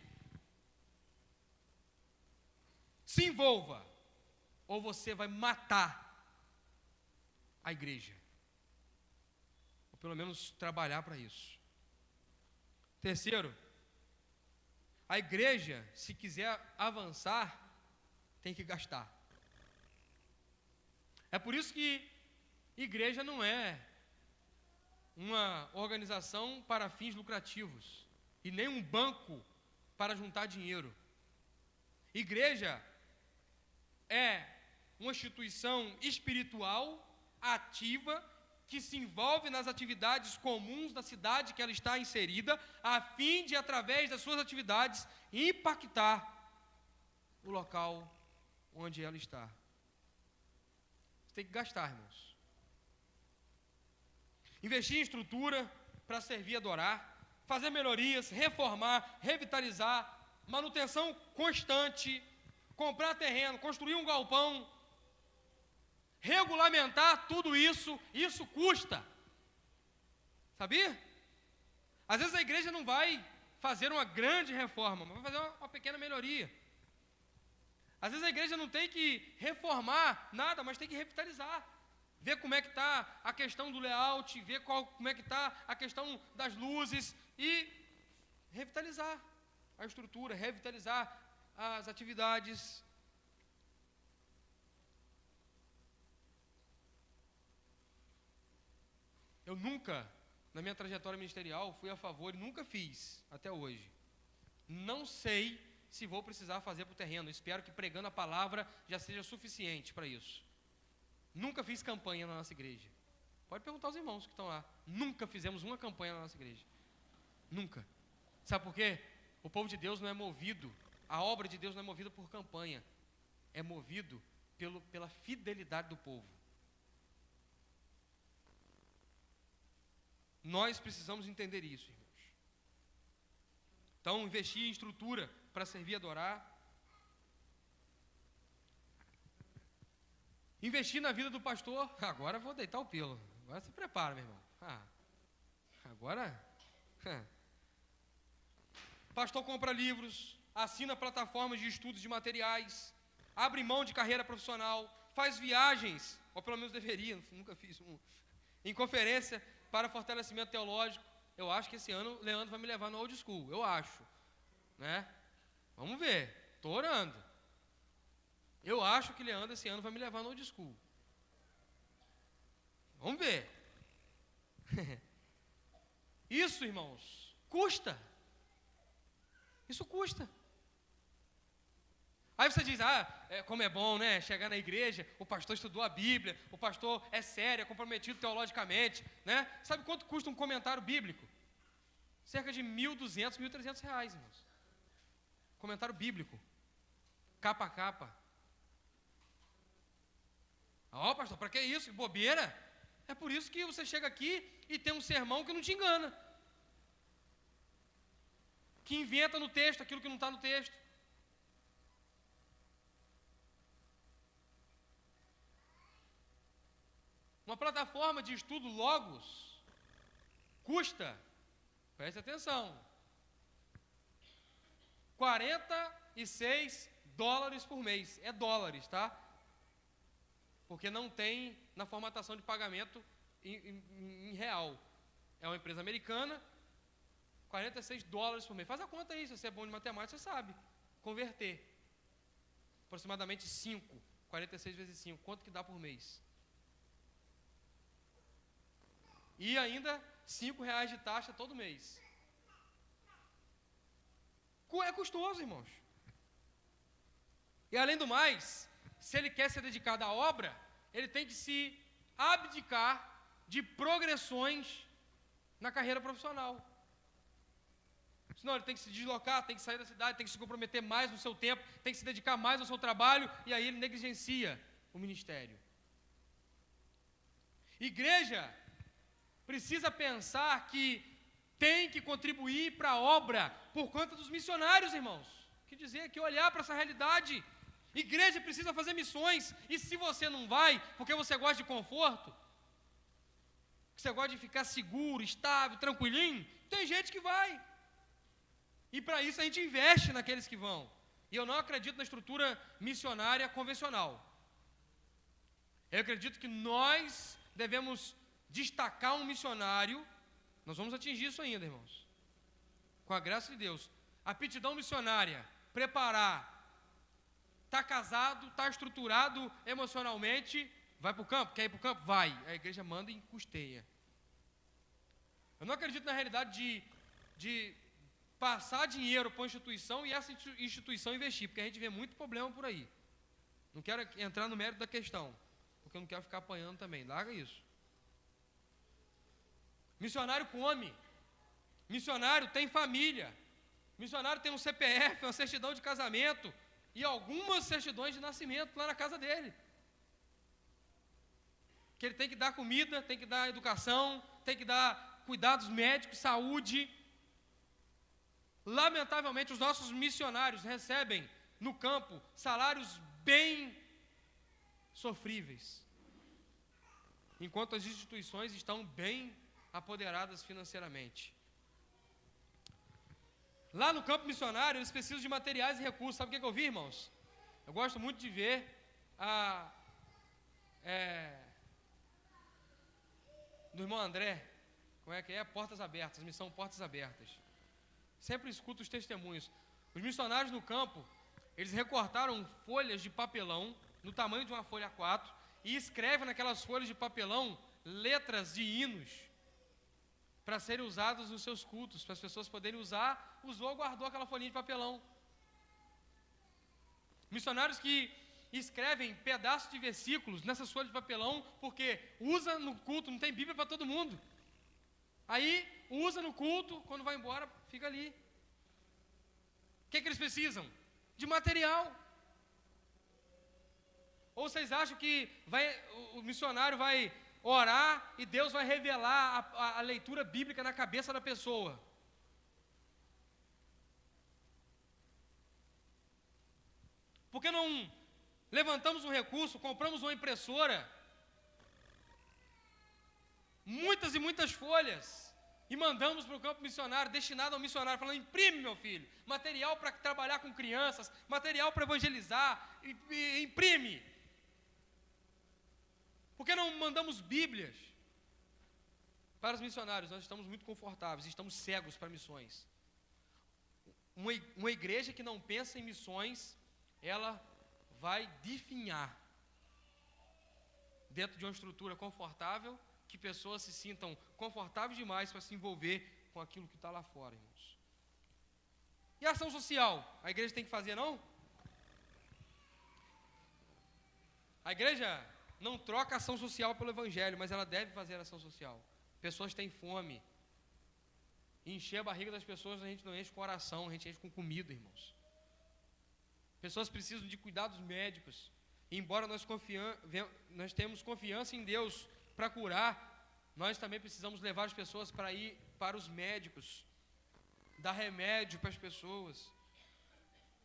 Se envolva, ou você vai matar a igreja. Ou pelo menos trabalhar para isso. Terceiro, a igreja, se quiser avançar, tem que gastar. É por isso que igreja não é uma organização para fins lucrativos e nem um banco para juntar dinheiro. Igreja é uma instituição espiritual, ativa, que se envolve nas atividades comuns da cidade que ela está inserida, a fim de, através das suas atividades, impactar o local onde ela está. Você tem que gastar, irmãos. Investir em estrutura para servir e adorar, fazer melhorias, reformar, revitalizar, manutenção constante, comprar terreno, construir um galpão, regulamentar tudo isso, isso custa. Sabia? Às vezes a igreja não vai fazer uma grande reforma, mas vai fazer uma pequena melhoria. Às vezes a igreja não tem que reformar nada, mas tem que revitalizar. ver como é que está a questão do layout, ver como é que está a questão das luzes e revitalizar a estrutura, revitalizar as atividades. Eu nunca, na minha trajetória ministerial, fui a favor e nunca fiz, até hoje. Não sei se vou precisar fazer para o terreno. Espero que pregando a palavra já seja suficiente para isso. Nunca fiz campanha na nossa igreja. Pode perguntar aos irmãos que estão lá. Nunca fizemos uma campanha na nossa igreja. Nunca. Sabe por quê? O povo de Deus não é movido, a obra de Deus não é movida por campanha. É movido pela fidelidade do povo. Nós precisamos entender isso, irmãos. Então, investir em estrutura para servir e adorar. Investir na vida do pastor. Agora eu vou deitar o pelo. Agora se prepara, meu irmão. Agora. Pastor compra livros, assina plataformas de estudos de materiais, abre mão de carreira profissional, faz viagens, ou pelo menos deveria, nunca fiz em conferência para fortalecimento teológico. Eu acho que esse ano o Leandro vai me levar no old school, eu acho, né? Vamos ver, estou orando. Eu acho que Leandro esse ano vai me levar no old school. Vamos ver. Isso, irmãos, custa. Isso custa. Aí você diz, como é bom, né? Chegar na igreja, o pastor estudou a Bíblia, o pastor é sério, é comprometido teologicamente, né? Sabe quanto custa um comentário bíblico? Cerca de R$1.200, R$1.300, irmãos. Comentário bíblico. Capa a capa. Pastor, para que isso? Bobeira? É por isso que você chega aqui e tem um sermão que não te engana. Que inventa no texto aquilo que não está no texto. Uma plataforma de estudo Logos custa, preste atenção, $46 por mês. É dólares, tá? Porque não tem na formatação de pagamento em real. É uma empresa americana, $46 por mês. Faz a conta aí, se você é bom de matemática, você sabe converter. Aproximadamente 5, 46 vezes 5, quanto que dá por mês? E ainda R$5 de taxa todo mês. É custoso, irmãos. E além do mais, se ele quer ser dedicado à obra, ele tem que se abdicar de progressões na carreira profissional. Senão ele tem que se deslocar, tem que sair da cidade, tem que se comprometer mais no seu tempo, tem que se dedicar mais ao seu trabalho, e aí ele negligencia o ministério. Igreja precisa pensar que tem que contribuir para a obra por conta dos missionários, irmãos. Quer dizer, que olhar para essa realidade. Igreja precisa fazer missões, e se você não vai, porque você gosta de conforto, você gosta de ficar seguro, estável, tranquilinho, tem gente que vai. E para isso a gente investe naqueles que vão. E eu não acredito na estrutura missionária convencional. Eu acredito que nós devemos destacar um missionário. Nós vamos atingir isso ainda, irmãos, com a graça de Deus. Aptidão missionária, preparar. Está casado, está estruturado emocionalmente, vai para o campo? Quer ir para o campo? Vai. A igreja manda e custeia. Eu não acredito na realidade de passar dinheiro para uma instituição e essa instituição investir, porque a gente vê muito problema por aí. Não quero entrar no mérito da questão, porque eu não quero ficar apanhando também. Larga isso. Missionário come. Missionário tem família. Missionário tem um CPF, uma certidão de casamento e algumas certidões de nascimento lá na casa dele. Que ele tem que dar comida, tem que dar educação, tem que dar cuidados médicos, saúde. Lamentavelmente, os nossos missionários recebem no campo salários bem sofríveis, enquanto as instituições estão bem apoderadas financeiramente. Lá no campo missionário, eles precisam de materiais e recursos. Sabe o que eu vi, irmãos? Eu gosto muito de ver do irmão André, como é que é? Portas Abertas, missão Portas Abertas. Sempre escuto os testemunhos. Os missionários no campo, eles recortaram folhas de papelão, no tamanho de uma folha A4, e escrevem naquelas folhas de papelão letras de hinos, para serem usados nos seus cultos, para as pessoas poderem usar, usou, guardou aquela folhinha de papelão. Missionários que escrevem pedaços de versículos nessas folhas de papelão, porque usa no culto, não tem Bíblia para todo mundo. Aí, usa no culto, quando vai embora, fica ali. O que eles precisam? De material. Ou vocês acham que o missionário vai orar e Deus vai revelar a leitura bíblica na cabeça da pessoa? Por que não levantamos um recurso, compramos uma impressora, muitas e muitas folhas, e mandamos para o campo missionário, destinado ao missionário, falando: imprime, meu filho, material para trabalhar com crianças, material para evangelizar, imprime. Por que não mandamos Bíblias para os missionários? Nós estamos muito confortáveis, estamos cegos para missões. Uma igreja que não pensa em missões, ela vai definhar dentro de uma estrutura confortável, que pessoas se sintam confortáveis demais para se envolver com aquilo que está lá fora, irmãos. E a ação social? A igreja tem que fazer, não? A igreja não troca ação social pelo evangelho, mas ela deve fazer ação social. Pessoas têm fome. E encher a barriga das pessoas, a gente não enche com oração, a gente enche com comida, irmãos. Pessoas precisam de cuidados médicos. E embora nós temos confiança em Deus para curar, nós também precisamos levar as pessoas para ir para os médicos, dar remédio para as pessoas.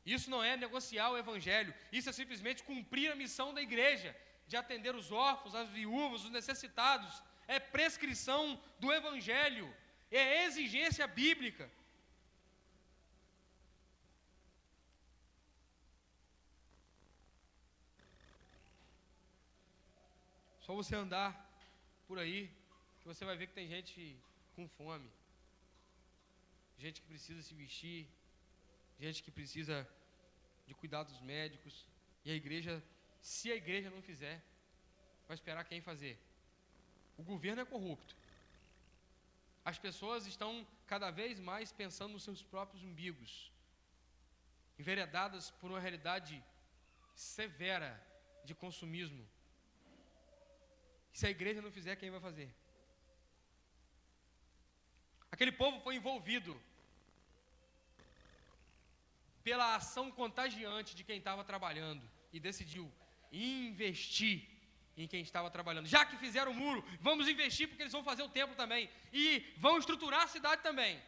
Isso não é negociar o evangelho, isso é simplesmente cumprir a missão da igreja, de atender os órfãos, as viúvas, os necessitados. É prescrição do evangelho, é exigência bíblica. Só você andar por aí, que você vai ver que tem gente com fome, gente que precisa se vestir, gente que precisa de cuidados médicos, e a igreja, se a igreja não fizer, vai esperar quem fazer? O governo é corrupto. As pessoas estão cada vez mais pensando nos seus próprios umbigos, enveredadas por uma realidade severa de consumismo. Se a igreja não fizer, quem vai fazer? Aquele povo foi envolvido pela ação contagiante de quem estava trabalhando e decidiu investir em quem estava trabalhando. Já que fizeram o muro, vamos investir porque eles vão fazer o templo também e vão estruturar a cidade também.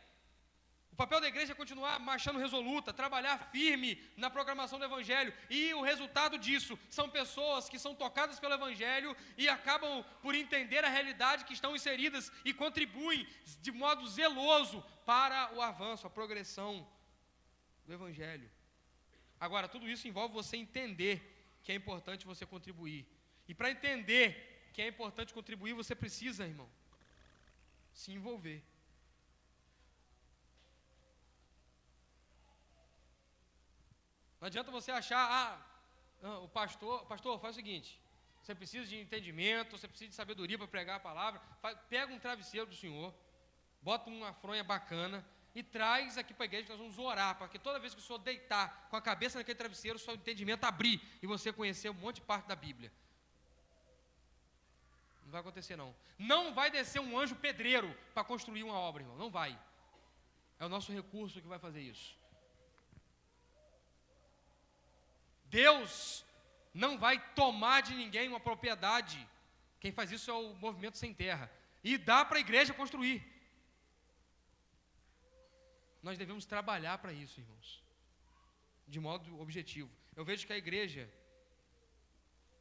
O papel da igreja é continuar marchando resoluta, trabalhar firme na proclamação do evangelho, e o resultado disso são pessoas que são tocadas pelo evangelho e acabam por entender a realidade que estão inseridas e contribuem de modo zeloso para o avanço, a progressão do evangelho. Agora, tudo isso envolve você entender que é importante você contribuir. E para entender que é importante contribuir, você precisa, irmão, se envolver. Não adianta você achar, o pastor, faz o seguinte: você precisa de entendimento, você precisa de sabedoria para pregar a palavra, pega um travesseiro do Senhor, bota uma fronha bacana e traz aqui para a igreja que nós vamos orar, para que toda vez que o Senhor deitar com a cabeça naquele travesseiro, o seu entendimento abrir e você conhecer um monte de parte da Bíblia. Não vai acontecer, não. Não vai descer um anjo pedreiro para construir uma obra, irmão, não vai. É o nosso recurso que vai fazer isso. Deus não vai tomar de ninguém uma propriedade. Quem faz isso é o Movimento Sem Terra. E dá para a igreja construir. Nós devemos trabalhar para isso, irmãos, de modo objetivo. Eu vejo que a igreja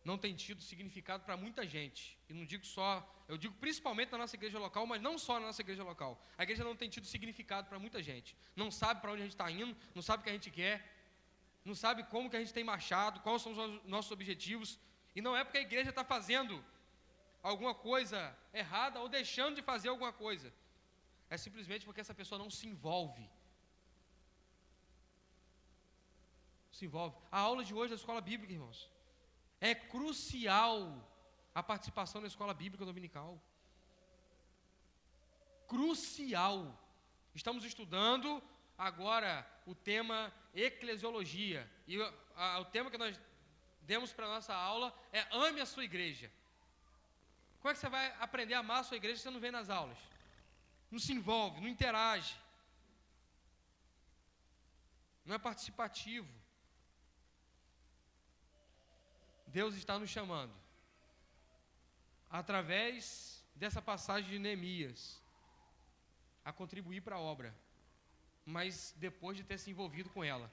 não tem tido significado para muita gente. E não digo só, eu digo principalmente na nossa igreja local, mas não só na nossa igreja local. A igreja não tem tido significado para muita gente. Não sabe para onde a gente está indo, não sabe o que a gente quer, não sabe como que a gente tem marchado, quais são os nossos objetivos. E não é porque a igreja está fazendo alguma coisa errada ou deixando de fazer alguma coisa. É simplesmente porque essa pessoa não se envolve. Se envolve. A aula de hoje da escola bíblica, irmãos, é crucial a participação na escola bíblica dominical. Crucial. Estamos estudando agora o tema eclesiologia. E o tema que nós demos para a nossa aula é ame a sua igreja. Como é que você vai aprender a amar a sua igreja se você não vem nas aulas? Não se envolve, não interage. Não é participativo. Deus está nos chamando, através dessa passagem de Neemias, a contribuir para a obra, mas depois de ter se envolvido com ela.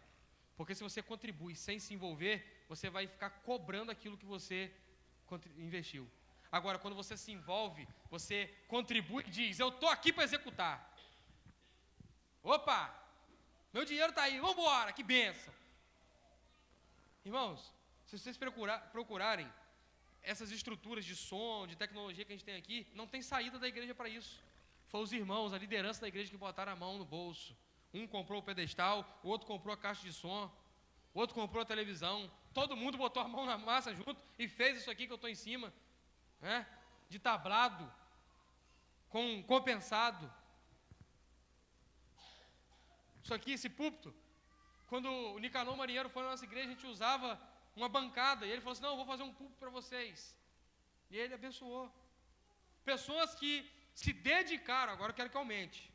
Porque se você contribui sem se envolver, você vai ficar cobrando aquilo que você investiu. Agora, quando você se envolve, você contribui e diz, eu estou aqui para executar. Opa, meu dinheiro está aí, vamos embora, que bênção. Irmãos, se vocês procurarem essas estruturas de som, de tecnologia que a gente tem aqui, não tem saída da igreja para isso. Foram os irmãos, a liderança da igreja que botaram a mão no bolso. Um comprou o pedestal, o outro comprou a caixa de som, o outro comprou a televisão. Todo mundo botou a mão na massa junto e fez isso aqui que eu estou em cima, né? De tablado, com compensado. Isso aqui, esse púlpito, quando o Nicanor Marinheiro foi na nossa igreja, a gente usava uma bancada, e ele falou assim, não, eu vou fazer um púlpito para vocês. E ele abençoou. Pessoas que se dedicaram, agora eu quero que aumente.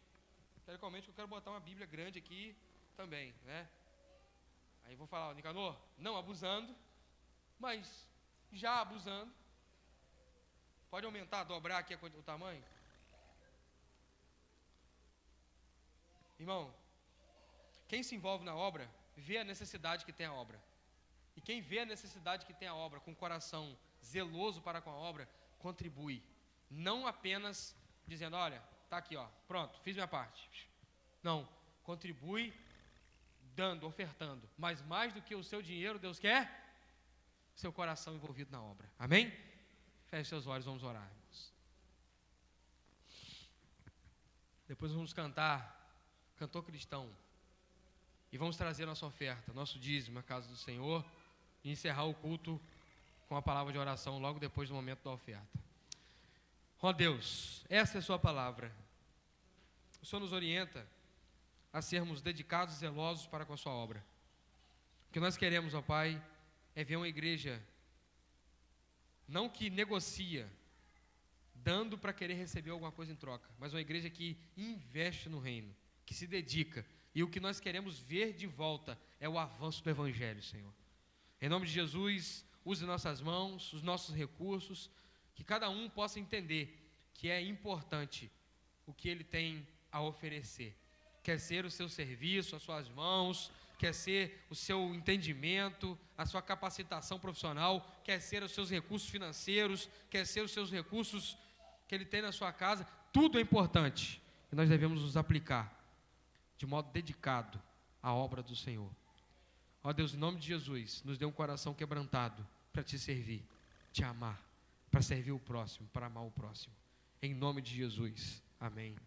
Eu quero botar uma Bíblia grande aqui também, né? Aí vou falar, Nicanor, não abusando, mas já abusando. Pode aumentar, dobrar aqui o tamanho? Irmão, quem se envolve na obra, vê a necessidade que tem a obra. E quem vê a necessidade que tem a obra, com o coração zeloso para com a obra, contribui. Não apenas dizendo, olha, está aqui, ó, pronto, fiz minha parte. Não, contribui dando, ofertando. Mas mais do que o seu dinheiro, Deus quer seu coração envolvido na obra. Amém? Feche seus olhos, vamos orar, irmãos. Depois vamos cantar, cantor cristão. E vamos trazer nossa oferta, nosso dízimo à casa do Senhor. E encerrar o culto com a palavra de oração logo depois do momento da oferta. Ó Deus, essa é a sua palavra. O Senhor nos orienta a sermos dedicados e zelosos para com a sua obra. O que nós queremos, ó Pai, é ver uma igreja não que negocia, dando para querer receber alguma coisa em troca, mas uma igreja que investe no reino, que se dedica. E o que nós queremos ver de volta é o avanço do Evangelho, Senhor. Em nome de Jesus, use nossas mãos, os nossos recursos, que cada um possa entender que é importante o que ele tem a oferecer. Quer ser o seu serviço, as suas mãos, quer ser o seu entendimento, a sua capacitação profissional, quer ser os seus recursos financeiros, quer ser os seus recursos que ele tem na sua casa, tudo é importante. E nós devemos nos aplicar de modo dedicado à obra do Senhor. Ó Deus, em nome de Jesus, nos dê um coração quebrantado para te servir, te amar, para servir o próximo, para amar o próximo. Em nome de Jesus. Amém.